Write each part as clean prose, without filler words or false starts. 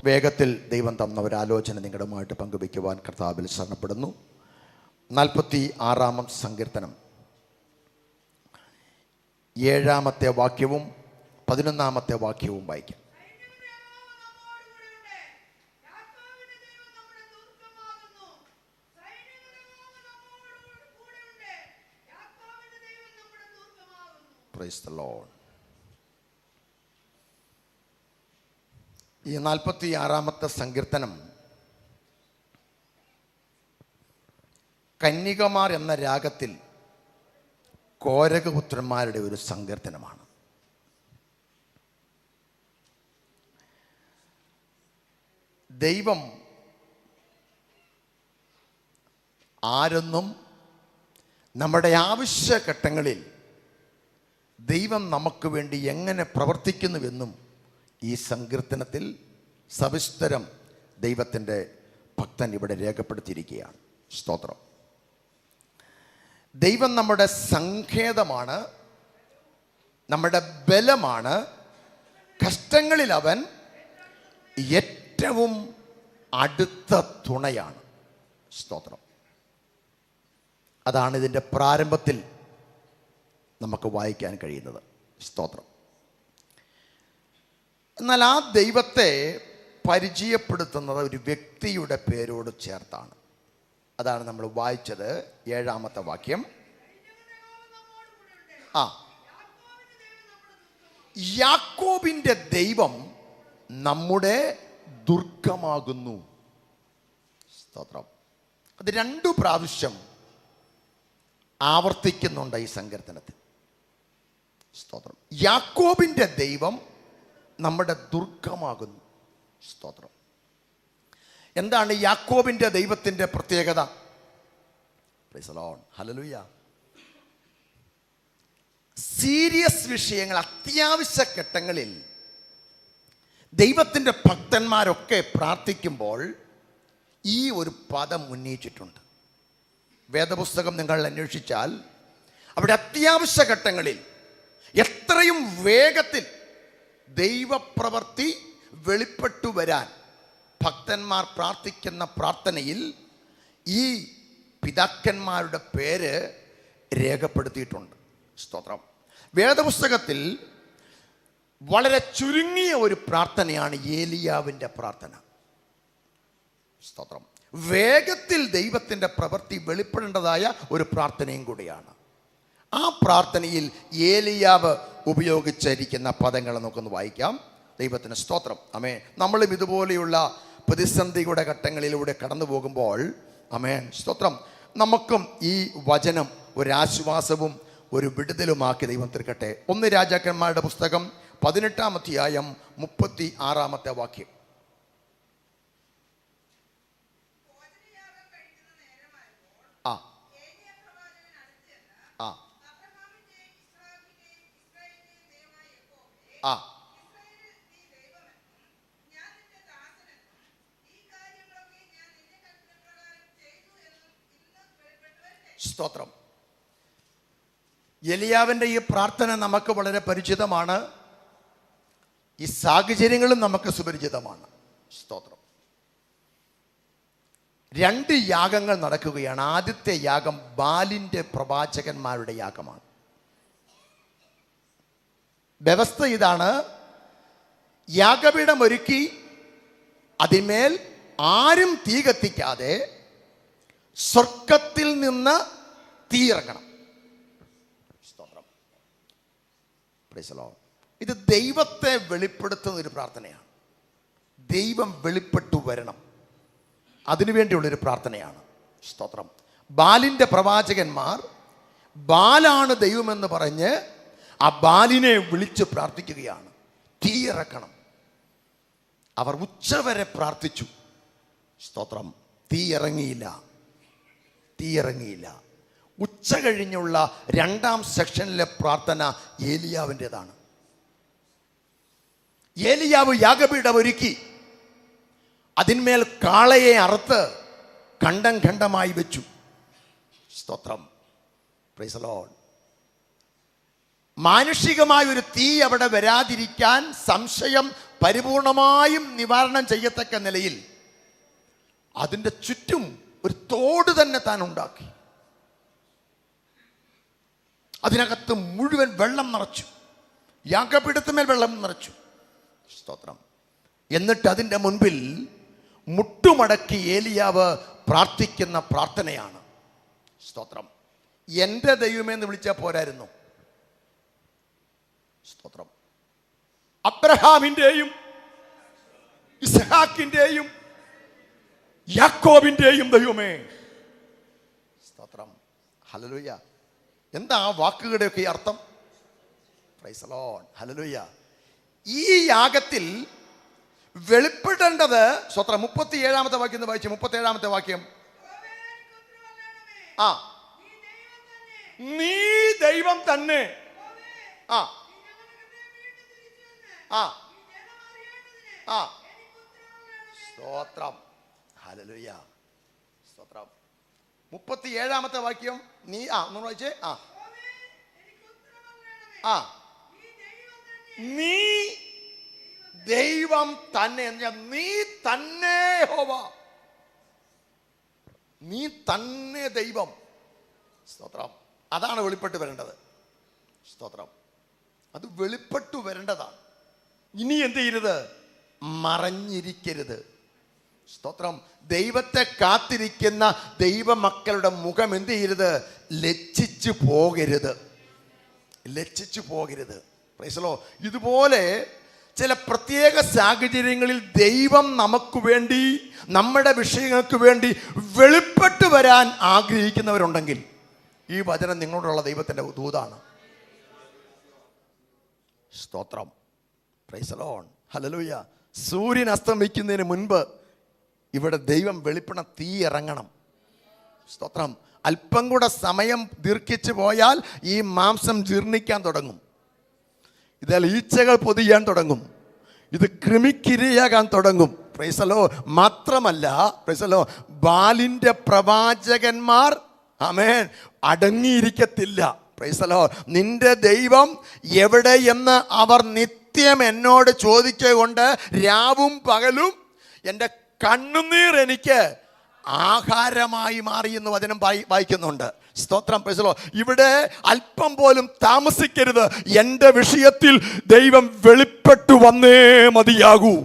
വേഗത്തിൽ ദൈവം തന്ന ഒരാലോചന നിങ്ങളുമായിട്ട് പങ്കുവയ്ക്കുവാൻ കർത്താവിൽ ശരണപ്പെടുന്നു. 46-ാം സങ്കീർത്തനം 7-ാമത്തെ വാക്യവും 11-ാമത്തെ വാക്യവും വായിക്കാം. Praise the Lord. ഈ 46-ാമത്തെ സങ്കീർത്തനം കന്യകമാർ എന്ന രാഗത്തിൽ കോരകപുത്രന്മാരുടെ ഒരു സങ്കീർത്തനമാണ്. ദൈവം ആരെന്നും നമ്മുടെ ആവശ്യഘട്ടങ്ങളിൽ ദൈവം നമുക്ക് വേണ്ടി എങ്ങനെ പ്രവർത്തിക്കുന്നുവെന്നും ഈ സങ്കീർത്തനത്തിൽ സവിസ്തരം ദൈവത്തിൻ്റെ ഭക്തൻ ഇവിടെ രേഖപ്പെടുത്തിയിരിക്കുകയാണ്. സ്തോത്രം. ദൈവം നമ്മുടെ സങ്കേതമാണ്, നമ്മുടെ ബലമാണ്, കഷ്ടങ്ങളിൽ അവൻ ഏറ്റവും അടുത്ത തുണയാണ്. സ്തോത്രം. അതാണ് ഇതിൻ്റെ പ്രാരംഭത്തിൽ നമുക്ക് വായിക്കാൻ കഴിയുന്നത്. സ്തോത്രം. എന്നാൽ ആ ദൈവത്തെ പരിചയപ്പെടുത്തുന്നത് ഒരു വ്യക്തിയുടെ പേരോട് ചേർത്താണ്. അതാണ് നമ്മൾ വായിച്ചത് 7-ാമത്തെ വാക്യം. യാക്കോബിൻ്റെ ദൈവം നമ്മുടെ ദുർഗമാകുന്നു. സ്തോത്രം. അത് 2 പ്രാവശ്യം ആവർത്തിക്കുന്നുണ്ട് ഈ സങ്കീർത്തനത്തിൽ. സ്തോത്രം. യാക്കോബിൻ്റെ ദൈവം നമ്മുടെ ദുർഗമാകുന്നു. സ്തോത്രം. എന്താണ് യാക്കോബിൻ്റെ ദൈവത്തിൻ്റെ പ്രത്യേകത? Price the Lord. Hallelujah. Serious വിഷയങ്ങൾ, അത്യാവശ്യ ഘട്ടങ്ങളിൽ ദൈവത്തിൻ്റെ ഭക്തന്മാരൊക്കെ പ്രാർത്ഥിക്കുമ്പോൾ ഈ ഒരു പദം ഉന്നയിച്ചിട്ടുണ്ട്. വേദപുസ്തകം നിങ്ങൾ അന്വേഷിച്ചാൽ അവിടെ അത്യാവശ്യ ഘട്ടങ്ങളിൽ എത്രയും വേഗത്തിൽ ദൈവപ്രവൃത്തി വെളിപ്പെട്ടു വരാൻ ഭക്തന്മാർ പ്രാർത്ഥിക്കുന്ന പ്രാർത്ഥനയിൽ ഈ പിതാക്കന്മാരുടെ പേര് രേഖപ്പെടുത്തിയിട്ടുണ്ട്. സ്തോത്രം. വേദപുസ്തകത്തിൽ വളരെ ചുരുങ്ങിയ ഒരു പ്രാർത്ഥനയാണ് ഏലിയാവിൻ്റെ പ്രാർത്ഥന. സ്തോത്രം. വേഗത്തിൽ ദൈവത്തിൻ്റെ പ്രവൃത്തി വെളിപ്പെടേണ്ടതായ ഒരു പ്രാർത്ഥനയും കൂടിയാണ്. ആ പ്രാർത്ഥനയിൽ ഏലിയാവ് ഉപയോഗിച്ചിരിക്കുന്ന പദങ്ങൾ നമുക്കൊന്ന് വായിക്കാം. ദൈവത്തിന് സ്തോത്രം. ആമേൻ. നമ്മളും ഇതുപോലെയുള്ള പ്രതിസന്ധിയുടെ ഘട്ടങ്ങളിലൂടെ കടന്നു പോകുമ്പോൾ, ആമേൻ, സ്തോത്രം, നമുക്കും ഈ വചനം ഒരാശ്വാസവും ഒരു വിടുതലുമാക്കി ദൈവം തീർക്കട്ടെ. 1 രാജാക്കന്മാരുടെ പുസ്തകം 18-ാം അധ്യായം 36-ാമത്തെ വാക്യം. സ്തോത്രം. എലിയാവിൻ്റെ ഈ പ്രാർത്ഥന നമുക്ക് വളരെ പരിചിതമാണ്. ഈ സാഹചര്യങ്ങളും നമുക്ക് സുപരിചിതമാണ്. സ്തോത്രം. 2 യാഗങ്ങൾ നടക്കുകയാണ്. ആദ്യത്തെ യാഗം ബാലിൻ്റെ പ്രവാചകന്മാരുടെ യാഗമാണ്. വ്യവസ്ഥ ഇതാണ്: യാഗപീഠം ഒരുക്കി അതിന്മേൽ ആരും തീ കത്തിക്കാതെ സ്വർഗത്തിൽ നിന്ന് തീ ഇറങ്ങണം. സ്തോത്രം. Price the Lord. ഇത് ദൈവത്തെ വെളിപ്പെടുത്തുന്ന ഒരു പ്രാർത്ഥനയാണ്. ദൈവം വെളിപ്പെട്ടു വരണം, അതിനുവേണ്ടിയുള്ളൊരു പ്രാർത്ഥനയാണ്. സ്തോത്രം. ബാലിൻ്റെ പ്രവാചകന്മാർ ബാലാണ് ദൈവമെന്ന് പറഞ്ഞ് ആ ബാലിനെ വിളിച്ച് പ്രാർത്ഥിക്കുകയാണ്. തീ ഇറക്കണം. അവർ ഉച്ചവരെ പ്രാർത്ഥിച്ചു. സ്തോത്രം. തീ ഇറങ്ങിയില്ല. ഉച്ച കഴിഞ്ഞുള്ള 2-ാം സെക്ഷനിലെ പ്രാർത്ഥന ഏലിയാവിൻ്റെതാണ്. ഏലിയാവ് യാഗപീഠം ഒരുക്കി അതിന്മേൽ കാളയെ അറുത്ത് ഖണ്ഡം ഖണ്ഡമായി വെച്ചു. സ്തോത്രം. Price the Lord. മാനുഷികമായ ഒരു തീ അവിടെ വരാതിരിക്കാൻ സംശയം പരിപൂർണമായും നിവാരണം ചെയ്യത്തക്ക നിലയിൽ അതിൻ്റെ ചുറ്റും ഒരു തോട് തന്നെ താൻ ഉണ്ടാക്കി. അതിനകത്ത് മുഴുവൻ വെള്ളം നിറച്ചു, യാഗപീഠത്തിന്മേൽ വെള്ളം നിറച്ചു. സ്തോത്രം. എന്നിട്ട് അതിൻ്റെ മുൻപിൽ മുട്ടുമടക്കി ഏലിയാവ് പ്രാർത്ഥിക്കുന്ന പ്രാർത്ഥനയാണ്. സ്തോത്രം. എൻ്റെ ദൈവമേ എന്ന് വിളിച്ചാൽ പോരായിരുന്നു. സ്തോത്രം. അബ്രഹാമിൻ്റെയും ഇസ്ഹാക്കിൻ്റെയും യാക്കോബിൻ്റെയും ദൈവമേ. സ്തോത്രം. ഹല്ലേലൂയ. എന്താ ആ വാക്കുകളുടെയൊക്കെ അർത്ഥം? Price the Lord. ഹല്ലേലൂയ. ഈ യാഗത്തിൽ വെളിപ്പെടേണ്ടത്, സ്തോത്രം, 37-ാമത്തെ വാക്യം എന്ന് വായിച്ചു. 37-ാമത്തെ വാക്യം. ആ, നീ ദൈവം തന്നെ. ആ ആ ആ സ്തോത്രം. ഹല്ലേലൂയ. സ്തോത്രം. 37-ാമത്തെ വാക്യം. നീ ഒന്ന് വായിച്ചേ. ആ നീ ദൈവം തന്നെ. നീ തന്നെ യഹോവ, നീ തന്നെ ദൈവം. സ്തോത്രം. അതാണ് വെളിപ്പെട്ട് വരേണ്ടത്. സ്തോത്രം. അത് വെളിപ്പെട്ടു വരേണ്ടതാണ്. ഇനി എന്ത് ചെയ്യരുത്? മറഞ്ഞിരിക്കരുത്. സ്തോത്രം. ദൈവത്തെ കാത്തിരിക്കുന്ന ദൈവമക്കളുടെ മുഖം എന്ത് ചെയ്യരുത്? ലജ്ജിച്ചു പോകരുത്. ലജ്ജിച്ചു പോകരുത്. Price the Lord. ഇതുപോലെ ചില പ്രത്യേക സാഹചര്യങ്ങളിൽ ദൈവം നമുക്ക് വേണ്ടി, നമ്മുടെ വിഷയങ്ങൾക്ക് വേണ്ടി വെളിപ്പെട്ട് വരാൻ ആഗ്രഹിക്കുന്നവരുണ്ടെങ്കിൽ ഈ വചനം നിങ്ങളോടുള്ള ദൈവത്തിൻ്റെ ദൂതാണ്. സ്തോത്രം. Price the Lord. ഹല്ലേലൂയ. സൂര്യൻ അസ്തമിക്കുന്നതിന് മുൻപ് ഇവിടെ ദൈവം വെളിപ്പെട തീ ഇറങ്ങണം. സ്തോത്രം. അല്പം കൂടെ സമയം ദീർഘിച്ചു പോയാൽ ഈ മാംസം ജീർണിക്കാൻ തുടങ്ങും. ഇതിൽ ഈച്ചകൾ പൊതിയാൻ തുടങ്ങും. ഇത് കൃമിക്കിരയാകാൻ തുടങ്ങും. Praise the Lord. മാത്രമല്ല, പ്രൈസ് ദി ലോർഡ്, ബാലിൻ്റെ പ്രവാചകന്മാർ ആമേൻ അടങ്ങിയിരിക്കത്തില്ല. Praise the Lord. നിന്റെ ദൈവം എവിടെയെന്ന് അവർ നിത്യം എന്നോട് ചോദിച്ചുകൊണ്ട് രാവും പകലും എൻ്റെ കണ്ണുനീർ എനിക്ക് ആഹാരമായി മാറി എന്ന് വചനം വായിക്കുന്നുണ്ട്. സ്തോത്രം. Price the Lord. ഇവിടെ അല്പം പോലും താമസിക്കരുത്. എൻ്റെ വിഷയത്തിൽ ദൈവം വെളിപ്പെട്ടു വന്നേ മതിയാകൂ.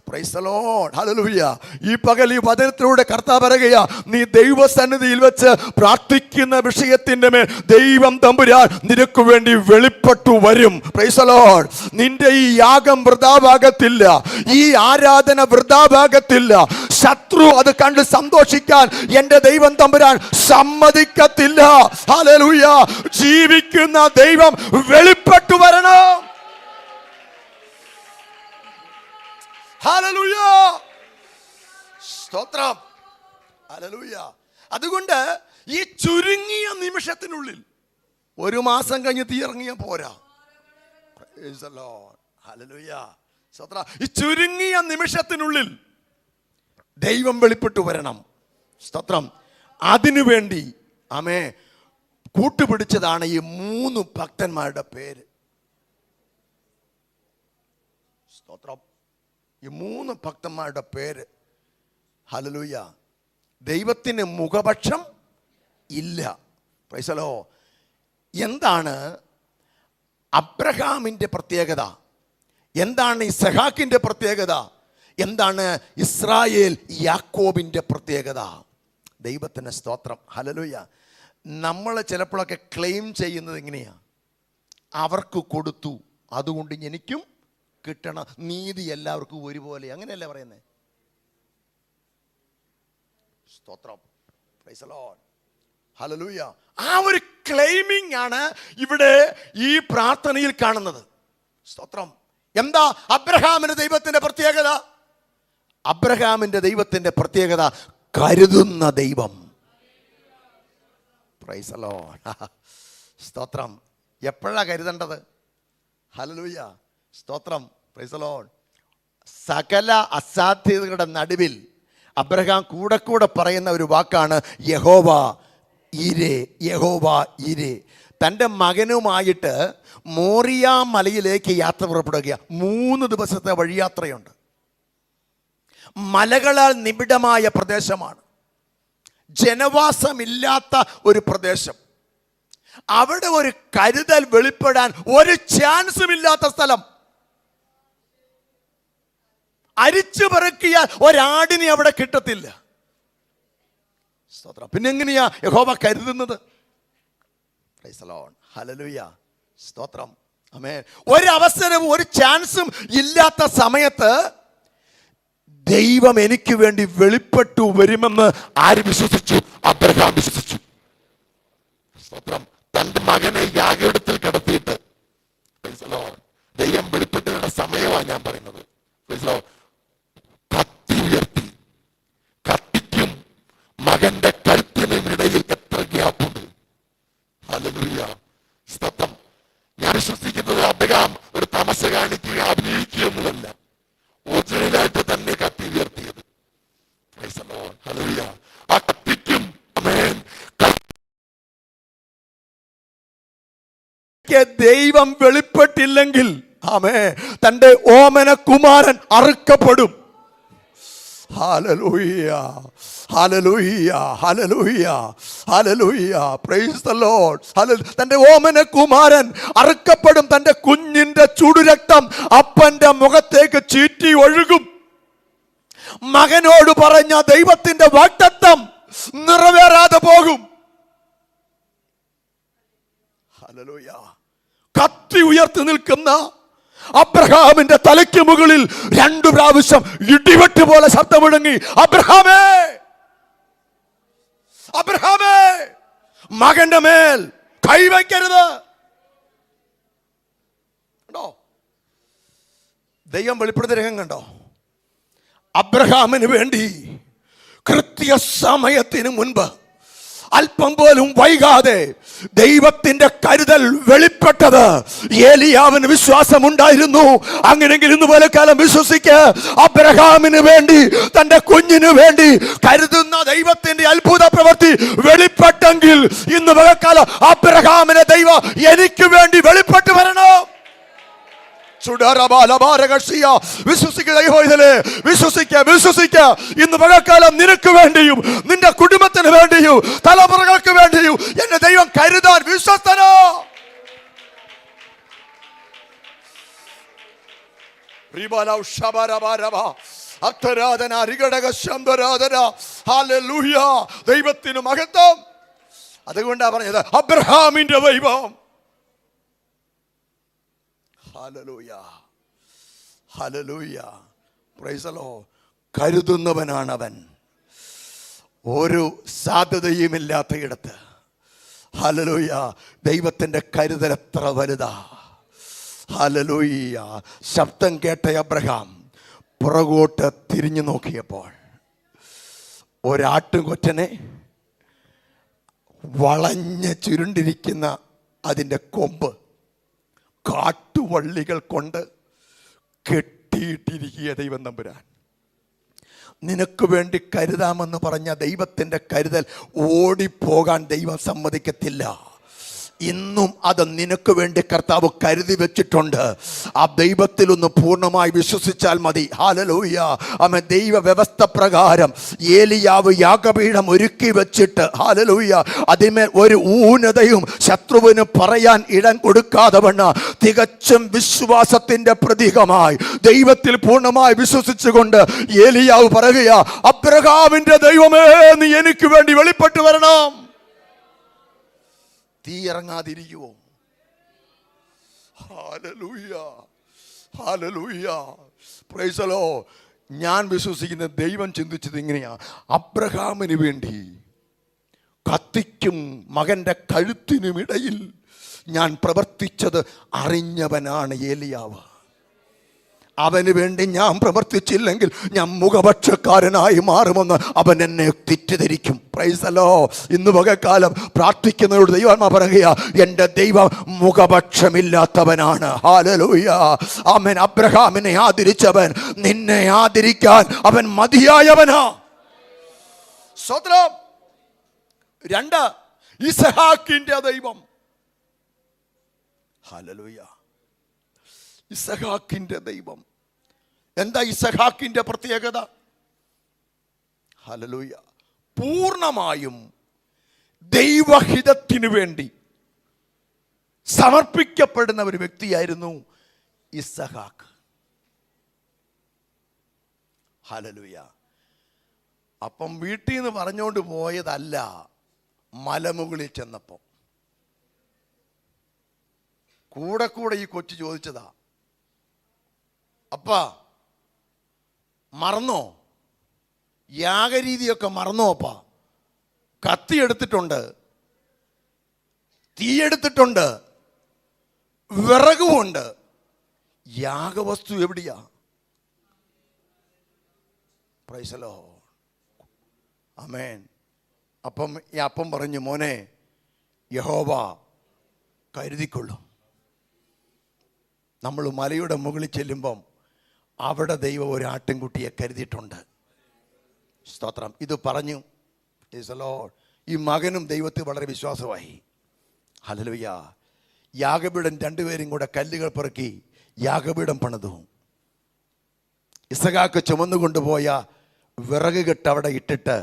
Price the Lord. ഹല്ലേലൂയ. ഈ പകൽ ഈ വചനത്തിലൂടെ കർത്താവ് പറയുകയാ, നീ ദൈവസന്നിധിയിൽ വെച്ച് പ്രാർത്ഥിക്കുന്ന വിഷയത്തിൻ്റെ മേൽ ദൈവം തമ്പുരാൻ നിനക്ക് വേണ്ടി വെളിപ്പെട്ടു വരും. Price the Lord. നിന്റെ ഈ യാഗം വൃഥാഭാഗത്തില്ല, ഈ ആരാധന വൃഥാഭാഗത്തില്ല. ശത്രു അത് കണ്ട് സന്തോഷിക്കാൻ എൻ്റെ ദൈവം തമ്പുരാൻ സമ്മതിക്കത്തില്ല. ഹല്ലേലൂയ. ജീവിക്കുന്ന ദൈവം വെളിപ്പെട്ടു വരണം. ഹല്ലേലൂയ. സ്തോത്രം. ഹല്ലേലൂയ. അതുകൊണ്ട് ഈ ചുരുങ്ങിയ നിമിഷത്തിനുള്ളിൽ, ഒരു മാസം കഴിഞ്ഞ് തീ ഇറങ്ങിയ പോരാ. Price the Lord. ഹല്ലേലൂയ. സ്തോത്രം. ഈ ചുരുങ്ങിയ നിമിഷത്തിനുള്ളിൽ ദൈവം വെളിപ്പെട്ടു വരണം. സ്തോത്രം. അതിനുവേണ്ടി ആമേ കൂട്ടുപിടിച്ചതാണ് ഈ 3 ഭക്തന്മാരുടെ പേര്. സ്തോത്രം. ഈ 3 ഭക്തന്മാരുടെ പേര്. ഹല്ലേലൂയ. ദൈവത്തിന് മുഖപക്ഷം ഇല്ല. Price the Lord. എന്താണ് അബ്രഹാമിൻ്റെ പ്രത്യേകത? എന്താണ് ഇസ്ഹാക്കിൻ്റെ പ്രത്യേകത? എന്താണ് ഇസ്രായേൽ യാക്കോബിൻ്റെ പ്രത്യേകത? ദൈവത്തിന് സ്തോത്രം. ഹല്ലേലൂയ. നമ്മൾ ചിലപ്പോഴൊക്കെ ക്ലെയിം ചെയ്യുന്നത് എങ്ങനെയാണ്? അവർക്ക് കൊടുത്തു, അതുകൊണ്ട് എനിക്കും കിട്ടണം, നീതി എല്ലാവർക്കും ഒരുപോലെ, അങ്ങനെയല്ലേ പറയുന്നത്? സ്തോത്രം. Price the Lord. ഹല്ലേലൂയ. ആ ഒരു ക്ലെയിമിംഗ് ആണ് ഇവിടെ ഈ പ്രാർത്ഥനയിൽ കാണുന്നത്. സ്തോത്രം. എന്താ അബ്രഹാമിന്റെ ദൈവത്തിന്റെ പ്രത്യേകത? അബ്രഹാമിന്റെ ദൈവത്തിന്റെ പ്രത്യേകത കരുതുന്ന ദൈവം. Price the Lord. സ്തോത്രം. എപ്പോഴാണ് കരുതേണ്ടത്? ഹല്ലേലൂയ. സ്തോത്രം. Price the Lord. സകല അസാധ്യതകളുടെ നടുവിൽ അബ്രഹാം കൂടെ പറയുന്ന ഒരു വാക്കാണ് യഹോവ ഇരേ. യഹോവ ഇരേ. തൻ്റെ മകനുമായിട്ട് മോറിയ മലയിലേക്ക് യാത്ര പുറപ്പെടുക. 3 ദിവസത്തെ വഴിയാത്രയുണ്ട്. മലകളാൽ നിബിഡമായ പ്രദേശമാണ്, ജനവാസമില്ലാത്ത ഒരു പ്രദേശം. അവിടെ ഒരു കരുതൽ വെളിപ്പെടാൻ ഒരു ചാൻസും ഇല്ലാത്ത സ്ഥലം. അരിച്ചു പെറുക്കിയാൽ ഒരാടിനെ അവിടെ കിട്ടത്തില്ല. സ്തോത്രം. പിന്നെ എങ്ങനെയാ യഹോവ കരുതുന്നത്? ഹല്ലേലൂയ, സ്തോത്രം, ആമേൻ. ഒരവസരവും ഒരു ചാൻസും ഇല്ലാത്ത സമയത്ത് ദൈവം എനിക്ക് വേണ്ടി വെളിപ്പെട്ടു വരുമെന്ന് ആര് വിശ്വസിച്ചു? അബ്രഹാം വിശ്വസിച്ചു. സ്തോത്രം. തന്റെ മകനെ യാഗപീഠത്തിൽ കിടത്തിയിട്ട് ദൈവം വെളിപ്പെട്ടുള്ള സമയമാണ് ഞാൻ പറയുന്നത്. കത്തി ഉയർത്തി. കത്തിക്കും മകന്റെ കഴുത്തിനും ഇടയിൽ എത്ര ഗ്യാപ്പുണ്ട്. ഹല്ലേലൂയ, സ്തോത്രം. ഞാൻ വിശ്വസിക്കുന്നത് അബ്രഹാം ഒരു തമസ കാണിക്കുക, അഭിനയിക്കുകയൊന്നുമല്ല. ഒറിജിനലായിട്ട് തന്നെ കത്തി ഉയർത്തിയത്. ഹല്ലേലൂയ. ആ കത്തിക്കും ദൈവം വെളിപ്പെട്ടില്ലെങ്കിൽ തന്റെ ഓമന കുമാരൻ അറുക്കപ്പെടും. ഹല്ലേലൂയ, ഹല്ലേലൂയ, ഹല്ലേലൂയ, ഹല്ലേലൂയ, പ്രൈസ് ദി ലോർഡ്. തന്റെ ഓമന കുമാരൻ അറുക്കപ്പെടും. തന്റെ കുഞ്ഞിന്റെ ചുടുരക്തം അപ്പന്റെ മുഖത്തേക്ക് ചീറ്റി ഒഴുകും. മകനോട് പറഞ്ഞ ദൈവത്തിന്റെ വാഗ്ദത്തം നിറവേറാതെ പോകും. ഹല്ലേലൂയ. കത്തി ഉയർത്തി നിൽക്കുന്ന അബ്രഹാമിന്റെ തലയ്ക്ക് മുകളിൽ 2 പ്രാവശ്യം ഇടിവെട്ട് പോലെ ശബ്ദമുടങ്ങി, അബ്രഹാമേ, അബ്രഹാമേ, മകന്റെ മേൽ കൈവയ്ക്കരുത്. കണ്ടോ ദൈവം വെളിപ്പെടുത്തിയ രംഗം? കണ്ടോ? അബ്രഹാമിന് വേണ്ടി കൃത്യസമയത്തിന് മുൻപ്, അല്പം പോലും വൈകാതെ ദൈവത്തിന്റെ കരുതൽ വെളിപ്പെട്ടത് ഏലിയാവിന് വിശ്വാസമുണ്ടായിരുന്നു. അങ്ങനെയെങ്കിൽ ഇന്ന് പോലെ കാലം വിശ്വസിക്ക്. അബ്രഹാമിന് വേണ്ടി, തന്റെ കുഞ്ഞിന് വേണ്ടി കരുതുന്ന ദൈവത്തിന്റെ അത്ഭുത പ്രവൃത്തി വെളിപ്പെട്ടെങ്കിൽ ഇന്ന് പകൽക്കാലം അബ്രഹാമിനെ ദൈവം എനിക്ക് വേണ്ടി വെളിപ്പെട്ടു വരണം. വിശ്വസിക്ക. ഇന്ന് പകൽക്കാലം നിനക്ക് വേണ്ടിയും നിന്റെ കുടുംബത്തിന് വേണ്ടിയും തലമുറകൾക്ക് വേണ്ടിയും എന്നെ ദൈവം കരുതാൻ വിശ്വസ്തനോ. ദൈവത്തിന് മഹത്വം. അതുകൊണ്ടാ പറഞ്ഞത് അബ്രഹാമിന്റെ ദൈവം. ഹല്ലേലൂയ, ഹല്ലേലൂയ, പ്രൈസ് ദി ലോർഡ്. കരുതുന്നവനാണ് അവൻ. ഒരു സാധ്യതയുമില്ലാത്ത ഇടത്ത്, ഹല്ലേലൂയ, ദൈവത്തിന്റെ കരുതൽ എത്ര വലുതാ. ഹല്ലേലൂയ. ശബ്ദം കേട്ട അബ്രഹാം പുറകോട്ട് തിരിഞ്ഞു നോക്കിയപ്പോൾ ഒരാട്ടുകൊറ്റനെ വളഞ്ഞ് ചുരുണ്ടിരിക്കുന്ന അതിൻ്റെ കൊമ്പ് കാട്ടുവള്ളികൾ കൊണ്ട് കെട്ടിയിട്ടിരിക്കുക ദൈവം തമ്പുരാൻ. നിനക്ക് വേണ്ടി കരുതാമെന്ന് പറഞ്ഞ ദൈവത്തിൻ്റെ കരുതൽ ഓടിപ്പോകാൻ ദൈവം സമ്മതിക്കത്തില്ല. ഇന്നും അത് നിനക്ക് വേണ്ടി കർത്താവ് കരുതി വെച്ചിട്ടുണ്ട്. ആ ദൈവത്തിൽ ഒന്ന് പൂർണ്ണമായി വിശ്വസിച്ചാൽ മതി. ഹല്ലേലൂയ. ആമേൻ. ദൈവ വ്യവസ്ഥ പ്രകാരം ഏലിയാവ് യാഗപീഠം ഒരുക്കി വെച്ചിട്ട്, ഹല്ലേലൂയ, അതിന്മേൽ ഒരു ഊന്നതയും ശത്രുവിന് പറയാൻ ഇടം കൊടുക്കാതെ വണ്ണം തികച്ചും വിശ്വാസത്തിന്റെ പ്രതീകമായി ദൈവത്തിൽ പൂർണ്ണമായി വിശ്വസിച്ചുകൊണ്ട് ഏലിയാവ് പറയുക, അബ്രഹാമിന്റെ ദൈവമേ, നീ എനിക്ക് വേണ്ടി വെളിപ്പെട്ടു വരണം. തീ ഇറങ്ങാതിരിക്കുവോ? ഹല്ലേലൂയ, ഹല്ലേലൂയ, പ്രൈസ് ദി ലോർഡ്. ഞാൻ വിശ്വസിക്കുന്ന ദൈവം ചിന്തിച്ചത് ഇങ്ങനെയാ. അബ്രഹാമിന് വേണ്ടി കത്തിക്കും മകന്റെ കഴുത്തിനുമിടയിൽ ഞാൻ പ്രവർത്തിച്ചത് അറിഞ്ഞവനാണ് ഏലിയാവ്. അവന് വേണ്ടി ഞാൻ പ്രവർത്തിച്ചില്ലെങ്കിൽ ഞാൻ മുഖപക്ഷക്കാരനായി മാറുമെന്ന് അവൻ എന്നെ തെറ്റിദ്ധരിക്കും. Price the Lord. ഇന്ന് പകൽക്കാലം പ്രാർത്ഥിക്കുന്നവരോട് ദൈവാത്മാ പറയുക, എൻ്റെ ദൈവം മുഖപക്ഷമില്ലാത്തവനാണ്. ഹല്ലേലൂയ, ആമേൻ. അബ്രഹാമിനെ ആദരിച്ചവൻ നിന്നെ ആദരിക്കാൻ അവൻ മതിയായവനാ. സ്വത്രം. 2, ഇസഹാക്കിന്റെ ദൈവം. ഹല്ലേലൂയ. ഇസഹാക്കിന്റെ ദൈവം. എന്താ ഇസഹാക്കിന്റെ പ്രത്യേകത? ഹല്ലേലൂയ. പൂർണ്ണമായും ദൈവഹിതത്തിനു വേണ്ടി സമർപ്പിക്കപ്പെടുന്ന ഒരു വ്യക്തിയായിരുന്നു ഇസഹാക്ക്. ഹല്ലേലൂയ. അപ്പം വീട്ടിൽ നിന്ന് പറഞ്ഞുകൊണ്ട് പോയതല്ല, മലമുകളിൽ ചെന്നപ്പോൾ കൂടെ കൂടെ ഈ കൊച്ചു ചോദിച്ചതാ, അപ്പാ മറന്നോ? യാഗരീതിയൊക്കെ മറന്നോ അപ്പാ? കത്തി എടുത്തിട്ടുണ്ട്, തീയെടുത്തിട്ടുണ്ട്, വിറകുമുണ്ട്, യാഗവസ്തു എവിടെയാ? Praise the Lord. ആമേൻ. അപ്പം ഈ അപ്പം പറഞ്ഞു, മോനെ യഹോവ കരുതിക്കൊള്ളും. നമ്മൾ മലയുടെ മുകളിൽ ചെല്ലുമ്പം അവിടെ ദൈവം ഒരു ആട്ടിൻകുട്ടിയെ കരുതിയിട്ടുണ്ട്. സ്തോത്രം. ഇത് പറഞ്ഞു. Price the Lord. ഈ മകനും ദൈവത്തിൽ വളരെ വിശ്വാസമായി. ഹല്ലേലൂയ. യാഗപീഠം രണ്ടുപേരും കൂടെ കല്ലുകൾ പെറുക്കി യാഗപീഠം പണിതു. ഇസഹാക്ക് ചുമന്നു കൊണ്ടുപോയ വിറക് കെട്ട് അവിടെ ഇട്ടിട്ട്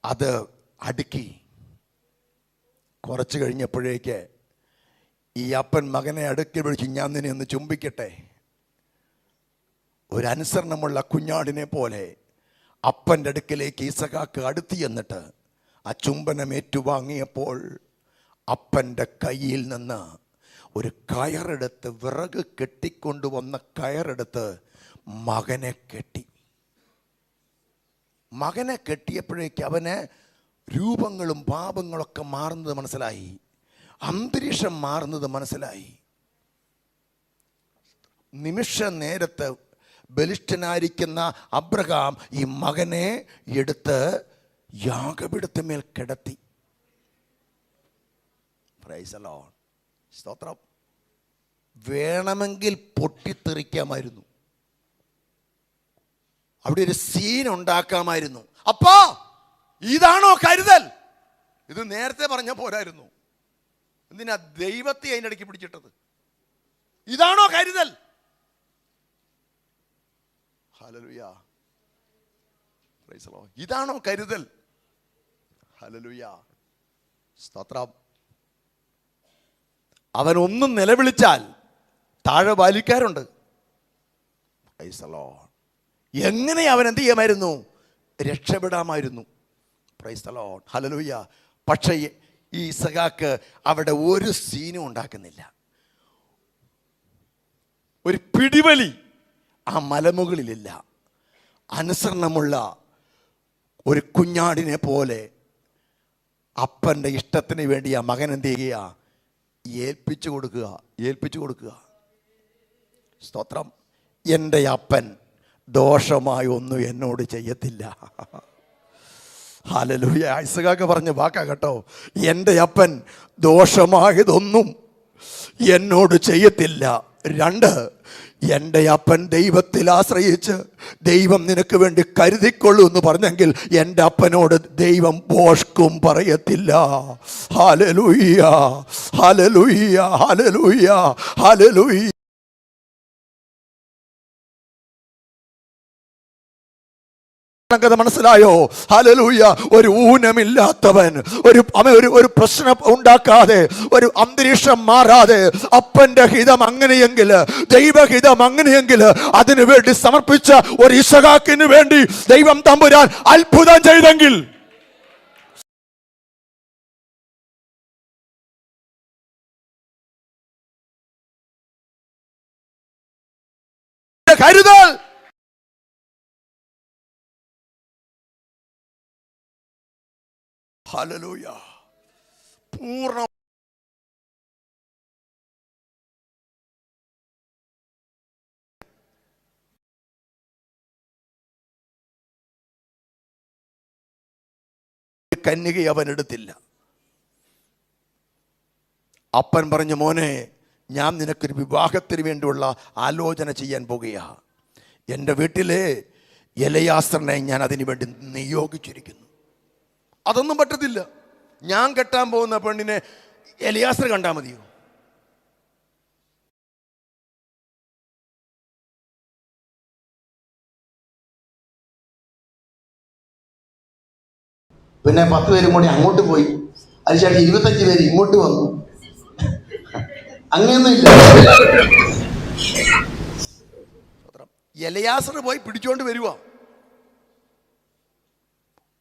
അത് അടുക്കി. കുറച്ച് കഴിഞ്ഞപ്പോഴേക്ക് ഈ അപ്പൻ മകനെ അടുക്കി വിളിച്ച്, ഞാൻ നിന്നെ ഒന്ന് ചുംബിക്കട്ടെ. ഒരനുസരണമുള്ള കുഞ്ഞാടിനെ പോലെ അപ്പൻ്റെ അടുക്കിലേക്ക് ഇസഹാക്ക് അടുത്ത് ചെന്നിട്ട് ആ ചുംബനം ഏറ്റുവാങ്ങിയപ്പോൾ അപ്പൻ്റെ കയ്യിൽ നിന്ന് ഒരു കയറെടുത്ത്, വിറക് കെട്ടിക്കൊണ്ടുവന്ന കയറെടുത്ത് മകനെ കെട്ടി. മകനെ കെട്ടിയപ്പോഴേക്ക് അവന് രൂപങ്ങളും പാപങ്ങളൊക്കെ മാറുന്നത് മനസ്സിലായി, അന്തരീക്ഷം മാറുന്നത് മനസ്സിലായി. നിമിഷ നേരത്ത് ബലിഷ്ഠനായിരിക്കുന്ന അബ്രഹാം ഈ മകനെ എടുത്ത് യാഗപീഠത്തിന്മേൽ കിടത്തി. Price the Lord. സ്തോത്രം. വേണമെങ്കിൽ പൊട്ടിത്തെറിക്കാമായിരുന്നു, അവിടെ ഒരു സീൻ ഉണ്ടാക്കാമായിരുന്നു. അപ്പോ ഇതാണോ കരുതൽ? ഇത് നേരത്തെ പറഞ്ഞ പോരായിരുന്നു. എന്തിനാ ദൈവത്തെ അതിൻ്റെ ഇടയ്ക്ക് പിടിച്ചിട്ടത്? ഇതാണോ കരുതൽ? ഹല്ലേലൂയ. Praise the Lord. ഇതാണോ കരുതൽ? ഹല്ലേലൂയ. സ്തോത്രം. അവൻ ഒന്നും നിലവിളിച്ചാൽ താഴെ ബാലിക്കാരുണ്ട്. Price the Lord. എങ്ങനെ അവൻ എന്ത് ചെയ്യാമായിരുന്നു? രക്ഷപ്പെടാമായിരുന്നു. Praise the Lord. ഹല്ലേലൂയ. പക്ഷേ ഈ ഇസഹാക്ക് അവിടെ ഒരു സീനും ഉണ്ടാക്കുന്നില്ല. ഒരു പിടിവലി ആ മലമുകളിലില്ല. അനുസരണമുള്ള ഒരു കുഞ്ഞാടിനെ പോലെ അപ്പൻ്റെ ഇഷ്ടത്തിന് വേണ്ടി ആ മകൻ എന്ത് ചെയ്യുക? ഏൽപ്പിച്ചു കൊടുക്കുക. സ്തോത്രം. എൻ്റെ അപ്പൻ ദോഷമായി ഒന്നും എന്നോട് ചെയ്യത്തില്ല. ഹല്ലേലൂയ. ഇസഹാക്ക് പറഞ്ഞ വാക്കാ കേട്ടോ. എൻ്റെ അപ്പൻ ദോഷമായതൊന്നും എന്നോട് ചെയ്യത്തില്ല. 2, എൻ്റെ അപ്പൻ ദൈവത്തിൽ ആശ്രയിച്ച് ദൈവം നിനക്ക് വേണ്ടി കരുതിക്കൊള്ളൂ എന്ന് പറഞ്ഞെങ്കിൽ എൻ്റെ അപ്പനോട് ദൈവം ബോഷ്ക്കും പറയത്തില്ല. ഹല്ലേലൂയ, ഹല്ലേലൂയ, ഹല്ലേലൂയ, ഹല്ലേലൂയ. മനസ്സിലായോ? ഹല്ലേലൂയ. ഒരു ഊനമില്ലാത്തവൻ, ഒരു പ്രശ്നം ഉണ്ടാക്കാതെ, ഒരു അന്തരീക്ഷം മാറാതെ, അപ്പന്റെ ഹിതം അങ്ങനെയെങ്കിൽ, ദൈവഹിതം അങ്ങനെയെങ്കിൽ, അതിനു വേണ്ടി സമർപ്പിച്ച ഒരു ഇസഹാക്കിന് വേണ്ടി ദൈവം തമ്പുരാൻ അത്ഭുതം ചെയ്തെങ്കിൽ, കരുതൽ. ഹല്ലേലൂയ. പൂർണ്ണ കന്യകയെ അവൻ എടുത്തില്ല. അപ്പൻ പറഞ്ഞു, മോനെ, ഞാൻ നിനക്കൊരു വിവാഹത്തിന് വേണ്ടിയുള്ള ആലോചന ചെയ്യാൻ പോകുകയാ. എൻ്റെ വീട്ടിലെ എലയാസറിനെ ഞാൻ അതിനു വേണ്ടി നിയോഗിച്ചിരിക്കുന്നു. അതൊന്നും പറ്റത്തില്ല. ഞാൻ കെട്ടാൻ പോകുന്ന പെണ്ണിനെ എലിയാസർ കണ്ടാൽ മതിയോ? പിന്നെ 10 പേരും കൂടി അങ്ങോട്ട് പോയി, അതിനുശേഷം 25 പേര് ഇങ്ങോട്ട് വന്നു. അങ്ങനെയൊന്നുമില്ല. എലയാസർ പോയി പിടിച്ചോണ്ട് വരുവാ.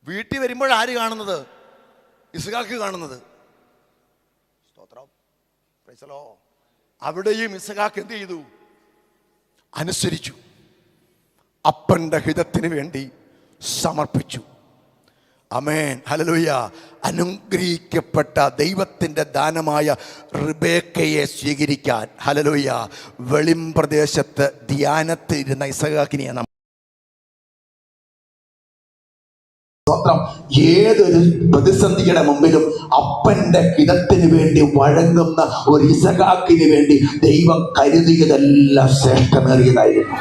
വീട്ടിൽ വരുമ്പോൾ ആര് കാണുന്നത്? ഇസ്ഹാക്ക് കാണുന്നത്. സ്തോത്രം. Price the Lord. അവിടെയും ഇസ്ഹാക്ക് എന്ത് ചെയ്തു? അനുസരിച്ചു. അപ്പന്റെ ഹിതത്തിന് വേണ്ടി സമർപ്പിച്ചു. ആമേൻ, ഹല്ലേലൂയ. അനുഗ്രഹിക്കപ്പെട്ട ദൈവത്തിൻ്റെ ദാനമായ റിബേക്കയെ സ്വീകരിക്കാൻ, ഹല്ലേലൂയ, വെളിം പ്രദേശത്ത് ധ്യാനത്തിരുന്ന ഇസ്ഹാക്കിനെയാണ് ഏതൊരു പ്രതിസന്ധിയുടെ മുമ്പിലും അപ്പന്റെ ഹിതത്തിന് വേണ്ടി വഴങ്ങുന്ന ഒരു ഇസ്ഹാക്കിന് വേണ്ടി ദൈവം കരുതിയതെല്ലാം ശ്രേഷ്ഠമേറിയതായിരുന്നു.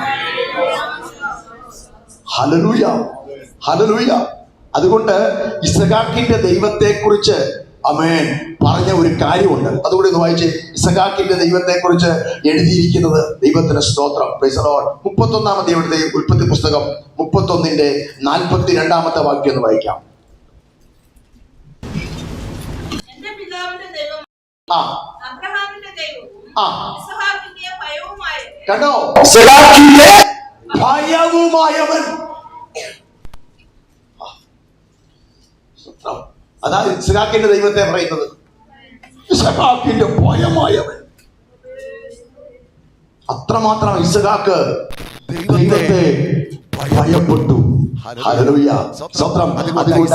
Hallelujah, hallelujah. അതുകൊണ്ട് ഇസ്ഹാക്കിന്റെ ദൈവത്തെക്കുറിച്ച് ആമേൻ പറഞ്ഞ ഒരു കാര്യമുണ്ട്. അതുകൂടി ഒന്ന് വായിച്ച്. ഇസ്ഹാക്കിന്റെ ദൈവത്തെക്കുറിച്ച് എഴുതിയിരിക്കുന്നത്, ദൈവത്തിന് സ്തോത്രം. Price the Lord. 31-ാമത്തെ ഉൽപ്പത്തി പുസ്തകം 31-ന്റെ 42 ഒന്ന് വായിക്കാം. കണ്ടോ? ഇസ്ഹാക്കിന്റെ ഭയവുമായവൻ. അതാ ഇസ്ഹാക്കിന്റെ ദൈവത്തെ പറയുന്നത്. ഇസ്ഹാക്കിന്റെ ഭയമായവൻ. അത്രമാത്രം ഇസ്ഹാക്ക് ദൈവത്തെ ഭയപ്പെട്ടു. ഹല്ലേലൂയ.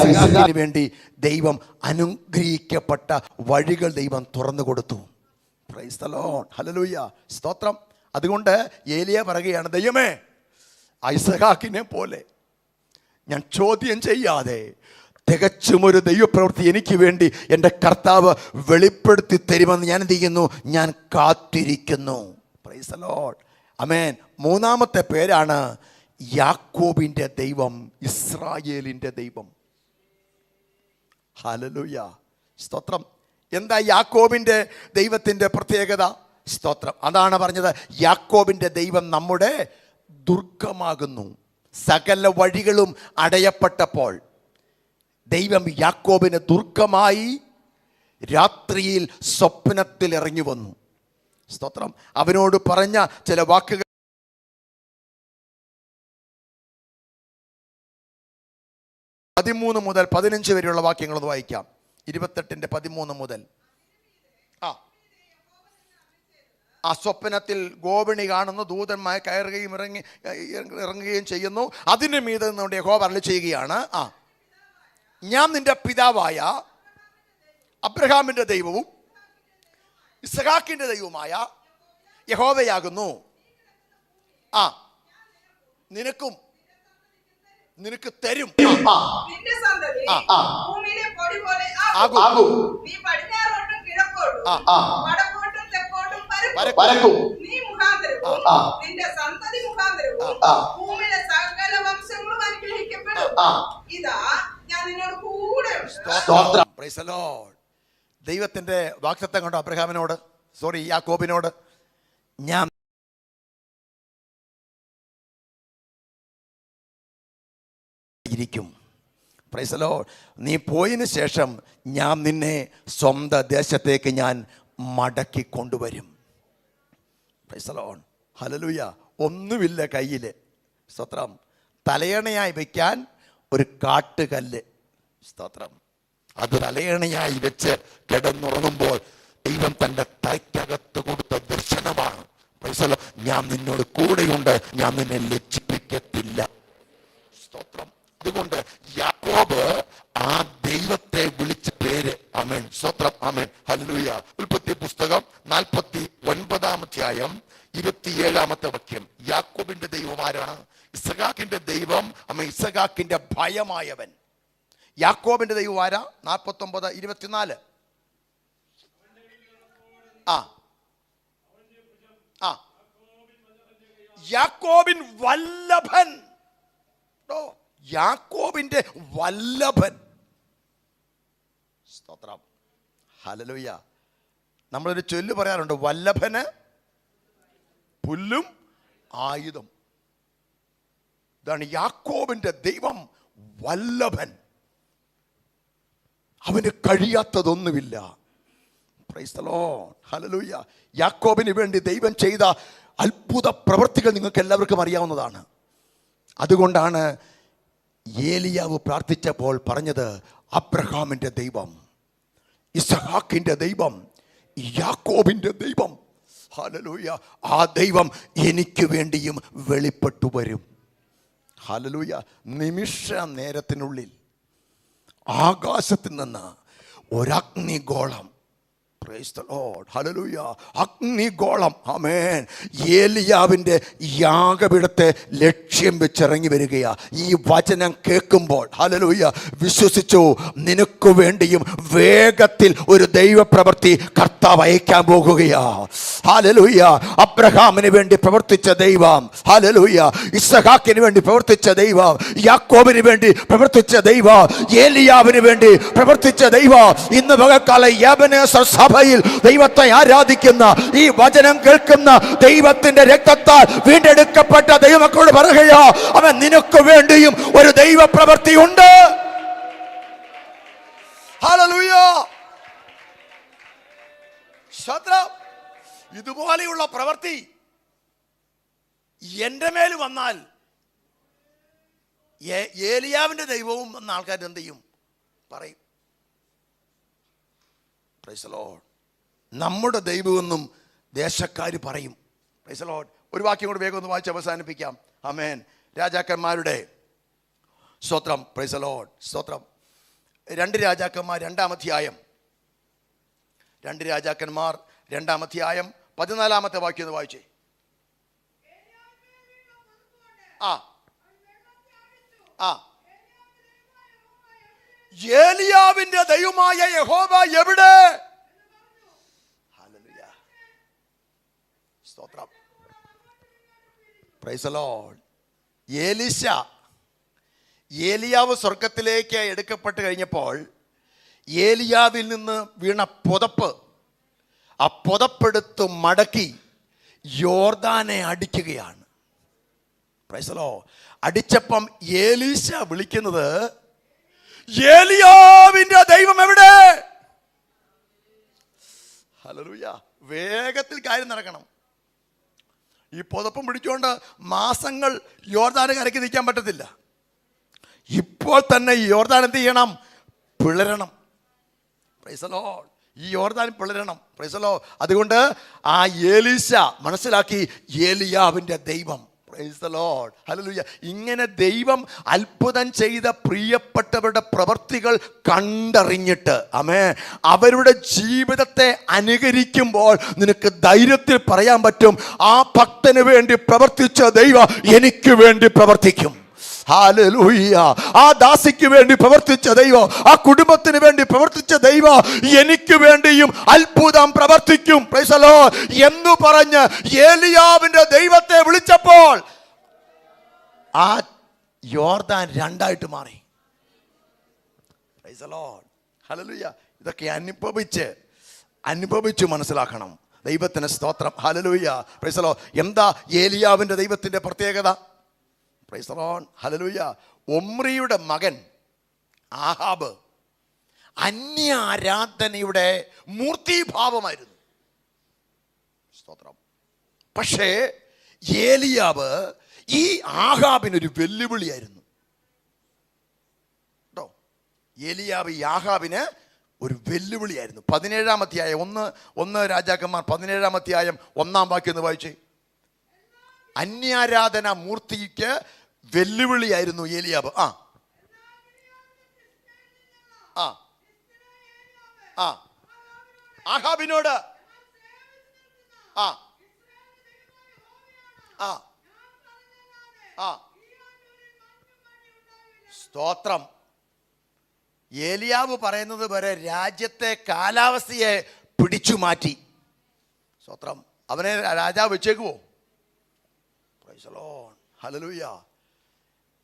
ഇസ്ഹാക്കിന് വേണ്ടി ദൈവം അനുഗ്രഹിക്കപ്പെട്ട വഴികൾ ദൈവം തുറന്നു കൊടുത്തു. Price the Lord. ഹല്ലേലൂയ, സ്തോത്രം. അതുകൊണ്ട് ഏലിയ പറയുകയാണ്, ദൈവമേ, ഇസ്ഹാക്കിനെ പോലെ ഞാൻ ചോദ്യം ചെയ്യാതെ തികച്ചും ഒരു ദൈവപ്രവൃത്തി എനിക്ക് വേണ്ടി എൻ്റെ കർത്താവ് വെളിപ്പെടുത്തി തരുമെന്ന് ഞാൻ എന്ത് ചെയ്യുന്നു? ഞാൻ കാത്തിരിക്കുന്നു. Praise the Lord. ആമേൻ. 3-ാമത്തെ പേരാണ് യാക്കോബിൻ്റെ ദൈവം, ഇസ്രായേലിൻ്റെ ദൈവം. ഹല്ലേലൂയ, സ്തോത്രം. എന്താ യാക്കോബിൻ്റെ ദൈവത്തിൻ്റെ പ്രത്യേകത? സ്തോത്രം. അതാണ് പറഞ്ഞത്, യാക്കോബിൻ്റെ ദൈവം നമ്മുടെ ദുർഗമാകുന്നു. സകല വഴികളും അടയപ്പെട്ടപ്പോൾ ദൈവം യാക്കോബിന് ദുർഗമായി രാത്രിയിൽ സ്വപ്നത്തിൽ ഇറങ്ങി വന്നു. സ്തോത്രം. അവനോട് പറഞ്ഞ ചില വാക്കുകൾ 13 മുതൽ 15 വരെയുള്ള വാക്യങ്ങളൊന്ന് വായിക്കാം. 28-ന്റെ 13 മുതൽ. ആ സ്വപ്നത്തിൽ ഗോപിണി കാണുന്നു, ദൂതന്മാർ കയറുകയും ഇറങ്ങുകയും ചെയ്യുന്നു. അതിന് മീതെ നിന്നുകൊണ്ട് യഹോവ അരുളി ചെയ്യുകയാണ്, ഞാൻ നിന്റെ പിതാവായ അബ്രഹാമിൻ്റെ ദൈവവും ഇസ്ഹാക്കിൻ്റെ ദൈവവുമായ യഹോവയാകുന്നു. നിനക്ക് തരും. ദൈവത്തിന്റെ വാഗ്ദത്തം കണ്ടോ അബ്രഹാമിനോട്, യാക്കോബിനോട്? ഞാൻ ഇരിക്കും. Price the Lord. നീ പോയതിനു ശേഷം ഞാൻ നിന്നെ സ്വന്തം ദേശത്തേക്ക് ഞാൻ മടക്കി കൊണ്ടുവരും. Price the Lord. ഹല്ലേലൂയ. ഒന്നുമില്ല കയ്യിൽ. സ്തോത്രം. തലയണയായി വയ്ക്കാൻ ഒരു കാട്ടുകല്ല്. സ്തോത്രം. അത് തലയണയായി വെച്ച് കിടന്നുറങ്ങുമ്പോൾ ദൈവം തൻ്റെ തലയ്ക്കകത്ത് കൊടുത്ത ദർശനമാണ്. Price the Lord. ഞാൻ നിന്നോട് കൂടെയുണ്ട്, ഞാൻ നിന്നെ ലജ്ജിപ്പിക്കത്തില്ല. സ്തോത്രം. അതുകൊണ്ട് യാക്കോബ് ആ ദൈവത്തെ വിളിച്ച പേര്. ആമേൻ, സ്തോത്രം. ആമേൻ, ഹല്ലേലൂയ. ഉൽപ്പത്തി പുസ്തകം 49-ാം അധ്യായം 27-ാമത്തെ വാക്യം. യാക്കോബിന്റെ ദൈവം ആരാണ്? ഇസ്ഹാക്കിന്റെ ദൈവം. ഇസ്ഹാക്കിന്റെ ഭയമായവൻ. യാക്കോബിന്റെ ദൈവം ആരാ? 49:24. യാക്കോബിൻ വല്ലഭൻ. യാക്കോബിന്റെ വല്ലഭൻ. സ്തോത്രം. ഹല്ലേലൂയ. നമ്മളൊരു ചൊല്ല് പറയാറുണ്ട്, വല്ലഭന് പുല്ലും ആയുധം. ഇതാണ് യാക്കോബിന്റെ ദൈവം, വല്ലഭൻ. അവന് കഴിയാത്തതൊന്നുമില്ല. പ്രൈസ് ദി ലോർഡ്, ഹല്ലേലൂയ. യാക്കോബിന് വേണ്ടി ദൈവം ചെയ്ത അത്ഭുത പ്രവൃത്തികൾ നിങ്ങൾക്ക് എല്ലാവർക്കും അറിയാവുന്നതാണ്. അതുകൊണ്ടാണ് ഏലിയാവ് പ്രാർത്ഥിച്ചപ്പോൾ പറഞ്ഞത്, അബ്രഹാമിൻ്റെ ദൈവം, ഇസഹാക്കിൻ്റെ ദൈവം, യാക്കോബിൻ്റെ ദൈവം, ഹല്ലേലൂയ, ആ ദൈവം എനിക്ക് വേണ്ടിയും വെളിപ്പെട്ടു വരും. ഹല്ലേലൂയ. നിമിഷ നേരത്തിനുള്ളിൽ ആകാശത്തിൽ നിന്ന് ഒരഗ്നിഗോളം, പ്രൈസ് ദി ലോർഡ്, ഹല്ലേലൂയ, അഗ്നിഗോളം, ആമേൻ, ഏലിയാവിൻ്റെ യാഗപീഠത്തെ ലക്ഷ്യം വെച്ചിറങ്ങി വരികയാ. ഈ വചനം കേൾക്കുമ്പോൾ ഹല്ലേലൂയ വിശ്വസിച്ചു, നിനക്ക് വേണ്ടിയും വേഗത്തിൽ ഒരു ദൈവപ്രവൃത്തി കർത്താവ് അയക്കാൻ പോകുകയാ. ഹല്ലേലൂയ. അബ്രഹാമിന് വേണ്ടി പ്രവർത്തിച്ച ദൈവം, ഹല്ലേലൂയ, ഇസ്ഹാക്കിന് വേണ്ടി പ്രവർത്തിച്ച ദൈവം, യാക്കോബിന് വേണ്ടി പ്രവർത്തിച്ച ദൈവം, ഏലിയാവിന് വേണ്ടി പ്രവർത്തിച്ച ദൈവം, ഇന്ന് പകൽക്കാല യബനേസർ സഭയിൽ ദൈവത്തെ ആരാധിക്കുന്ന, ഈ വചനം കേൾക്കുന്ന ദൈവത്തിന്റെ രക്തത്താൽ വീണ്ടെടുക്കപ്പെട്ട ദൈവമക്കളോട് പറയുകയോ, അവൻ നിനക്ക് വേണ്ടിയും ഒരു ദൈവ പ്രവൃത്തി ഉണ്ട്. ഹല്ലേലൂയ. ഇതുപോലെയുള്ള പ്രവൃത്തി എന്റെ മേൽ വന്നാൽ ഏലിയാവിന്റെ ദൈവവും എന്ന ആൾക്കാർ എന്ത് ചെയ്യും? പറയും. Price the Lord. നമ്മുടെ ദൈവമെന്നും ദേശക്കാർ പറയും. Price the Lord. ഒരു വാക്യം കൂടെ വേഗം ഒന്ന് വായിച്ച് അവസാനിപ്പിക്കാം. ആമേൻ. രാജാക്കന്മാരുടെ സ്തോത്രം. Price the Lord. സ്തോത്രം. 2 രാജാക്കന്മാർ 2-ാം അധ്യായം, 2 രാജാക്കന്മാർ 2-ാം അധ്യായം 14-ാമത്തെ വാക്യം ഒന്ന് വായിച്ചേ. ഏലിയാവിന്റെ ദൈവമായ യഹോവ എവിടെ? ഹല്ലേലൂയ. സ്തോത്രം. Price the Lord. ഏലിയാവ് സ്വർഗത്തിലേക്ക് എടുക്കപ്പെട്ട് കഴിഞ്ഞപ്പോൾ ഏലിയാവിൽ നിന്ന് വീണ പുതപ്പ്, ആ പുതപ്പെടുത്ത് മടക്കി യോർദാനെ അടിക്കുകയാണ്. Praise the Lord. അടിച്ചപ്പം എലീശ വിളിക്കുന്നത്, ഏലിയാവിന്റെ ദൈവം എവിടെ? ഹല്ലേലൂയ. വേഗത്തിൽ കാര്യം നടക്കണം. ഈ പുതപ്പും പിടിച്ചുകൊണ്ട് മാസങ്ങൾ യോർദാന് കരയ്ക്ക് നിൽക്കാൻ പറ്റത്തില്ല. ഇപ്പോൾ തന്നെ ഈ യോർദാൻ എന്ത് ചെയ്യണം? പിളരണം. Praise the Lord. ഈ യോർദാൻ പിളരണം. Praise the Lord. അതുകൊണ്ട് ആ എലീശ മനസ്സിലാക്കി, ഏലിയാവിന്റെ ദൈവം. Price the Lord. ഹല്ലേലൂയ. ഇങ്ങനെ ദൈവം അത്ഭുതം ചെയ്ത പ്രിയപ്പെട്ടവരുടെ പ്രവൃത്തികൾ കണ്ടറിഞ്ഞിട്ട്, ആമേൻ, അവരുടെ ജീവിതത്തെ അനുകരിക്കുമ്പോൾ നിനക്ക് ധൈര്യത്തിൽ പറയാൻ പറ്റും, ആ ഭക്തന് വേണ്ടി പ്രവർത്തിച്ച ദൈവം എനിക്ക് വേണ്ടി പ്രവർത്തിക്കും. ഹല്ലേലൂയ. ആ ദാസിക്ക് വേണ്ടി പ്രവർത്തിച്ച ദൈവം, ആ കുടുംബത്തിന് വേണ്ടി പ്രവർത്തിച്ച ദൈവം എനിക്ക് വേണ്ടിയും അത്ഭുതം പ്രവർത്തിക്കും. പ്രൈസ് ദി ലോർഡ് എന്ന് പറഞ്ഞ് ഏലിയാവിന്റെ ദൈവത്തെ വിളിച്ചപ്പോൾ ആ യോർദാൻ 2ആയിട്ട് മാറി. Price the Lord. ഹല്ലേലൂയ. ഇതൊക്കെ അനുഭവിച്ച് മനസ്സിലാക്കണം. ദൈവത്തിന് സ്തോത്രം. ഹല്ലേലൂയ. Praise the Lord. എന്താ ഏലിയാവിന്റെ ദൈവത്തിന്റെ പ്രത്യേകത? Price the Lord. ഹല്ലേലൂയ. ഒമ്രിയുടെ മകൻ ആഹാബ് അന്യ ആരാധനയുടെ മൂർത്തിഭാവമായിരുന്നു. സ്തോത്രം. പക്ഷേ ഏലിയാവ് ഈ ആഹാബിനൊരു വെല്ലുവിളിയായിരുന്നു കേട്ടോ. ഏലിയാവ് ഈ ആഹാബിന് ഒരു വെല്ലുവിളിയായിരുന്നു. 17-ാം അധ്യായം 1 രാജാക്കന്മാർ 17-ാം അധ്യായം 1-ാം വാക്യം ഒന്ന് വായിച്ചേ. അന്യാരാധന മൂർത്തിക്ക് വെല്ലുവിളിയായിരുന്നു ഏലിയാവ്. ആഹാബിനോട് സ്തോത്രം. ഏലിയാവ് പറയുന്നത് വരെ രാജ്യത്തെ കാലാവസ്ഥയെ പിടിച്ചു മാറ്റി. സ്തോത്രം. അവനെ രാജാവ് വെച്ചേക്കുവോ? Praise the Lord. ഹല്ലേലൂയ.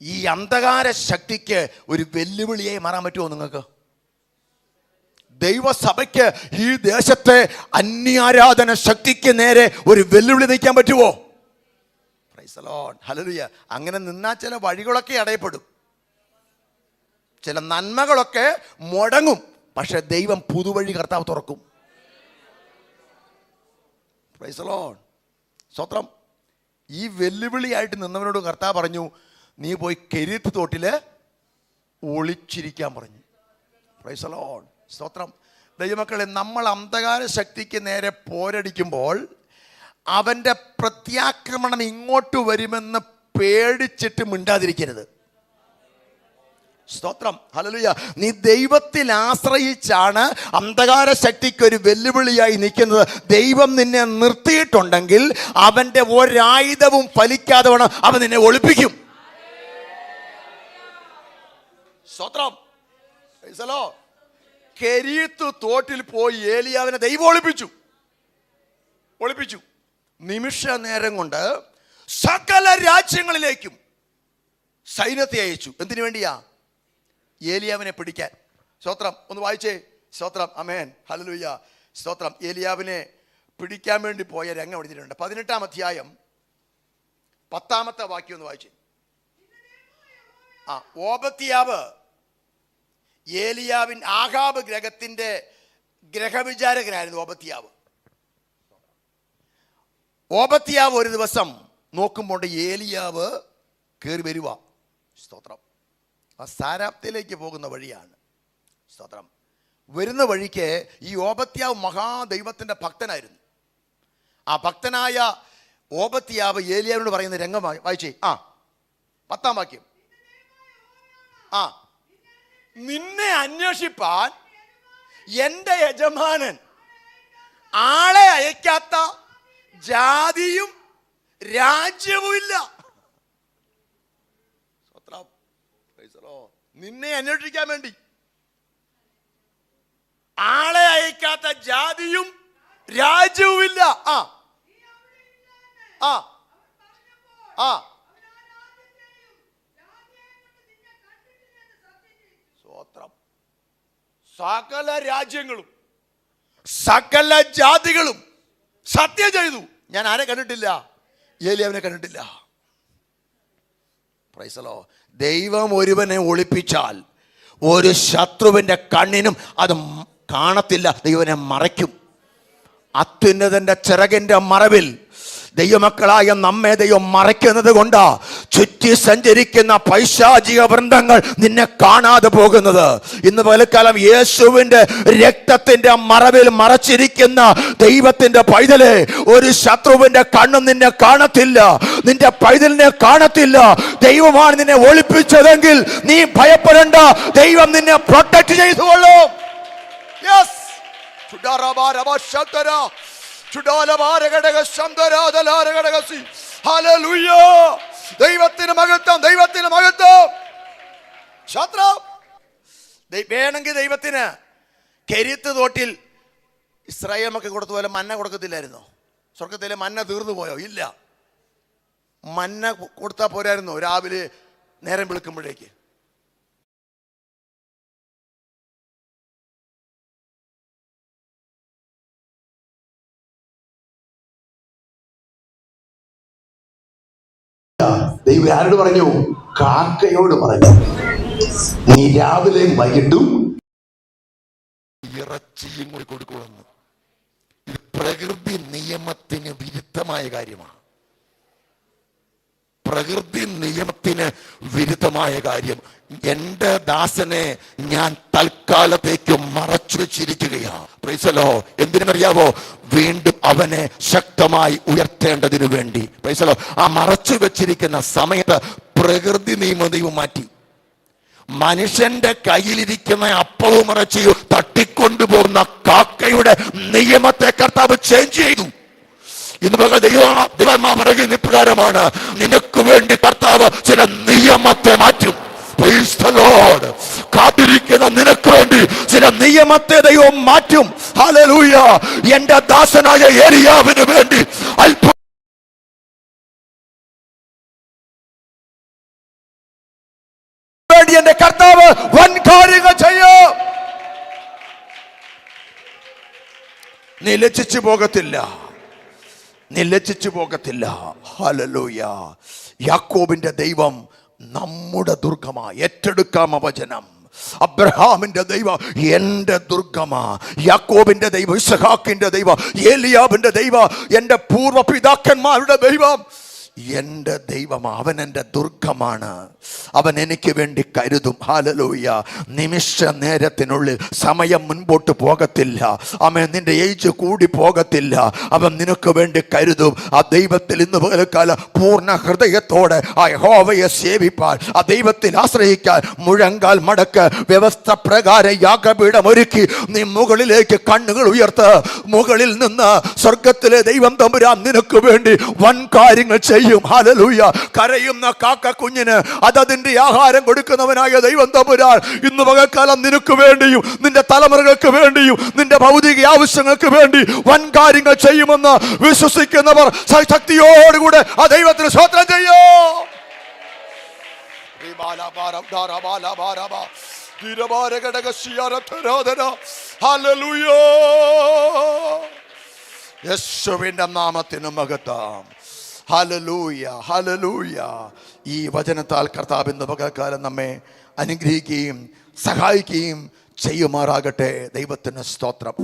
ഈ അന്ധകാര ശക്തിക്ക് ഒരു വെല്ലുവിളിയെ മാറാൻ പറ്റുമോ നിങ്ങൾക്ക്? ദൈവസഭയ്ക്ക് ഈ ദേശത്തെ അന്യാരാധന ശക്തിക്ക് നേരെ ഒരു വെല്ലുവിളി നയിക്കാൻ പറ്റുമോ? Price the Lord. ഹല്ലേലൂയ. അങ്ങനെ നിന്നാൽ ചില വഴികളൊക്കെ അടയപ്പെടും, ചില നന്മകളൊക്കെ മുടങ്ങും. പക്ഷെ ദൈവം പുതുവഴി കർത്താവ് തുറക്കും. Price the Lord. സ്തോത്രം. ഈ വെല്ലുവിളിയായിട്ട് നിന്നവനോട് കർത്താവ് പറഞ്ഞു, നീ പോയി കെരീത്ത് തോട്ടിൽ ഒളിച്ചിരിക്കാൻ പറഞ്ഞു. Price the Lord. സ്തോത്രം. ദൈവമക്കളെ, നമ്മൾ അന്ധകാര ശക്തിക്ക് നേരെ പോരടിക്കുമ്പോൾ അവൻ്റെ പ്രത്യാക്രമണം ഇങ്ങോട്ട് വരുമെന്ന് പേടിച്ചിട്ട് മിണ്ടാതിരിക്കരുത്. സ്തോത്രം. ഹല്ലേലൂയ. നീ ദൈവത്തിൽ ആശ്രയിച്ചാണ് അന്ധകാര ശക്തിക്ക് ഒരു വെല്ലുവിളിയായി നിൽക്കുന്നത്. ദൈവം നിന്നെ നിർത്തിയിട്ടുണ്ടെങ്കിൽ അവൻ്റെ ഒരായുധവും ഫലിക്കാതെ വേണം അവൻ നിന്നെ ഒളിപ്പിക്കും. സ്തോത്രം. കെരീത്ത് തോട്ടിൽ പോയി ഏലിയാവിനെ ദൈവം ഒളിപ്പിച്ചു. നിമിഷ നേരം കൊണ്ട് സകല രാജ്യങ്ങളിലേക്കും സൈന്യത്തെ അയച്ചു. എന്തിനു വേണ്ടിയാ? ഏലിയാവിനെ പിടിക്കാൻ. സ്തോത്രം. ഒന്ന് വായിച്ചേ. സ്തോത്രം. ആമേൻ. ഹല്ലേലൂയ. സ്തോത്രം. ഏലിയാവിനെ പിടിക്കാൻ വേണ്ടി പോയ രംഗം എഴുതിയിട്ടുണ്ട്. 18-ാം അധ്യായം 10-ാമത്തെ വാക്യം ഒന്ന് വായിച്ചേ. ഓബദ്യാവ് ഏലിയാവിൻ ആഹാബ് ഗ്രഹത്തിന്റെ ഗ്രഹവിചാരകനായിരുന്നു. ഓബദ്യാവ് ഒരു ദിവസം നോക്കുമ്പോൾ ഏലിയാവ് കയറി വരുക. സ്തോത്രം. ആ സാരാപ്തിലേക്ക് പോകുന്ന വഴിയാണ്. സ്തോത്രം. വരുന്ന വഴിക്ക് ഈ ഓബദ്യാവ് മഹാദൈവത്തിൻ്റെ ഭക്തനായിരുന്നു. ആ ഭക്തനായ ഓബദ്യാവ് ഏലിയാവിനോട് പറയുന്ന രംഗം വായിച്ചേ. 10-ാം വാക്യം. നിന്നെ അന്വേഷിപ്പാൻ എൻ്റെ യജമാനൻ ആളെ അയക്കാത്ത ജാതിയും രാജ്യവും ഇല്ല. നിന്നെ അന്വേഷിക്കാൻ വേണ്ടി ആളെ അയക്കാത്ത ജാതിയും രാജ്യവും ഇല്ല. സ്തോത്രം. സകല രാജ്യങ്ങളും സകല ജാതികളും സത്യം ചെയ്തു. ഞാൻ ആരെ കണ്ടിട്ടില്ല? ഏലിയാവിനെ കണ്ടിട്ടില്ല. Price the Lord. ദൈവം ഒരുവനെ ഒളിപ്പിച്ചാൽ ഒരു ശത്രുവിൻ്റെ കണ്ണിനും അത് കാണത്തില്ല. ദൈവനെ മറയ്ക്കും. അത്യുന്നതന്റെ ചിറകിന്റെ മറവിൽ ദൈവമക്കളായ നമ്മെ ദൈവം മറയ്ക്കുന്നത് കൊണ്ടാ ചുറ്റി സഞ്ചരിക്കുന്ന പൈശാചിക വൃന്ദങ്ങൾ നിന്നെ കാണാതെ പോകുന്നത്. ഇന്ന് പകൽക്കാലം യേശുവിന്റെ രക്തത്തിന്റെ മറവിൽ മറച്ചിരിക്കുന്ന ദൈവത്തിന്റെ പൈതലെ, ഒരു ശത്രുവിന്റെ കണ്ണും നിന്നെ കാണത്തില്ല, നിന്റെ പൈതലിനെ കാണത്തില്ല. ദൈവമാണ് നിന്നെ ഒളിപ്പിച്ചതെങ്കിൽ നീ ഭയപ്പെടേണ്ട. ദൈവം നിന്നെ പ്രൊട്ടക്ട് ചെയ്തുകൊള്ളും. യെസ്. ദൈവത്തിന് മഹത്വം, ദൈവത്തിന് മഹത്വം. വേണമെങ്കിൽ ദൈവത്തിന് കെരീത്ത് തോട്ടിൽ ഇസ്രായേൽ മക്കൾ കൊടുത്ത പോലെ മന്ന കൊടുക്കത്തില്ലായിരുന്നോ? സ്വർഗത്തിലെ മന്ന തീർന്നു പോയോ? ഇല്ല. മന്ന കൊടുത്താൽ പോരായിരുന്നോ? രാവിലെ നേരം വെളുക്കുമ്പോഴേക്ക്. ദൈവം ആരോട് പറഞ്ഞു? കാക്കയോട് പറഞ്ഞു, നീ രാവിലെയും വൈകിട്ടും ഇറച്ചിയും കൂടി കൊടുക്കുമെന്ന്. ഇത് പ്രകൃതി നിയമത്തിന് വിരുദ്ധമായ കാര്യമാണ്. പ്രകൃതി നിയമത്തിന് വിരുദ്ധമായ കാര്യം. എൻ്റെ ദാസനെ ഞാൻ തൽക്കാലത്തേക്ക് മറച്ചു വെച്ചിരിക്കുകയാണ്. Praise the Lord. എന്തിനറിയാവോ? വീണ്ടും അവനെ ശക്തമായി ഉയർത്തേണ്ടതിനു വേണ്ടി. Praise the Lord. ആ മറച്ചു വെച്ചിരിക്കുന്ന സമയത്ത് പ്രകൃതി നിയമവും മാറ്റി. മനുഷ്യന്റെ കയ്യിലിരിക്കുന്ന അപ്പവും ഇറച്ചിയും തട്ടിക്കൊണ്ടുപോകുന്ന കാക്കയുടെ നിയമത്തെ കർത്താവ് ചേഞ്ച് ചെയ്തു. ഇന്ന് ദൈവമാ പറയുന്ന ഇപ്രകാരമാണ്, നിനക്ക് വേണ്ടി കർത്താവ് ചില നിയമത്തെ മാറ്റും. Praise the Lord. കാത്തിരിക്കുന്ന നിനക്ക് വേണ്ടി ചില നിയമത്തെ ദൈവം മാറ്റും. ഹല്ലേലൂയ. എന്റെ ദാസനായ ഏലിയാവിന് വേണ്ടി അല്പം വേണ്ടി എന്റെ കർത്താവ് വൻ കാര്യങ്ങൾ ചെയ്യും. നീ ലജ്ജിച്ചു പോകത്തില്ല. ഹല്ലേലൂയ. യാക്കോബിന്റെ ദൈവം നമ്മുടെ ദുർഗമായി ഏറ്റെടുക്കാം വചനം. അബ്രഹാമിന്റെ ദൈവം എൻ്റെ ദുർഗമാ, യാക്കോബിന്റെ ദൈവം, ഇസ്ഹാക്കിന്റെ ദൈവം, ഏലിയാബിന്റെ ദൈവം, എൻ്റെ പൂർവ്വ പിതാക്കന്മാരുടെ ദൈവം എൻ്റെ ദൈവം. അവൻ എൻ്റെ ദുർഗമാണ്. അവൻ എനിക്ക് വേണ്ടി കരുതും. ഹല്ലേലൂയ. നിമിഷ നേരത്തിനുള്ളിൽ സമയം മുൻപോട്ട് പോകത്തില്ല. അവൻ നിന്റെ ഏജ് കൂടി പോകത്തില്ല. അവൻ നിനക്ക് വേണ്ടി കരുതും. ആ ദൈവത്തിൽ ഇന്ന് പകൽക്കാലം പൂർണ്ണ ഹൃദയത്തോടെ ആ യഹോവയെ സേവിപ്പാൻ, ആ ദൈവത്തിൽ ആശ്രയിക്കാൻ മുഴങ്കാൽ മടക്ക്. വ്യവസ്ഥ പ്രകാരം യാഗപീഠം ഒരുക്കി നീ മുകളിലേക്ക് കണ്ണുകൾ ഉയർത്ത്. മുകളിൽ നിന്ന് സ്വർഗത്തിലെ ദൈവം തമ്പുരാൻ നിനക്ക് വേണ്ടി വൻ കാര്യങ്ങൾ ചെയ്യും. ഹല്ലേലൂയ. കരയുന്ന കാക്ക കുഞ്ഞിന് അതതിന്റെ ആഹാരം കൊടുക്കുന്നവനായ ദൈവം തമ്പുരാൻ ഇന്ന് പകൽക്കാലം നിനക്ക് വേണ്ടിയും നിന്റെ തലമുറകൾക്ക് വേണ്ടിയും നിന്റെ ഭൗതിക ആവശ്യങ്ങൾക്ക് വേണ്ടി വൻ കാര്യങ്ങൾ ചെയ്യുമെന്ന് വിശ്വസിക്കുന്നവർ ശക്തിയോടുകൂടെ ആ ദൈവത്തിന് സ്തോത്രം ചെയ്യോ. യേശുവിന്റെ നാമത്തിന് മഹത്വം. Hallelujah, hallelujah. ഈ വചനത്താൽ കർത്താവ് ഇന്ന് പകൽക്കാലം നമ്മെ അനുഗ്രഹിക്കുകയും സഹായിക്കുകയും ചെയ്യുമാറാകട്ടെ. ദൈവത്തിന് സ്തോത്രം.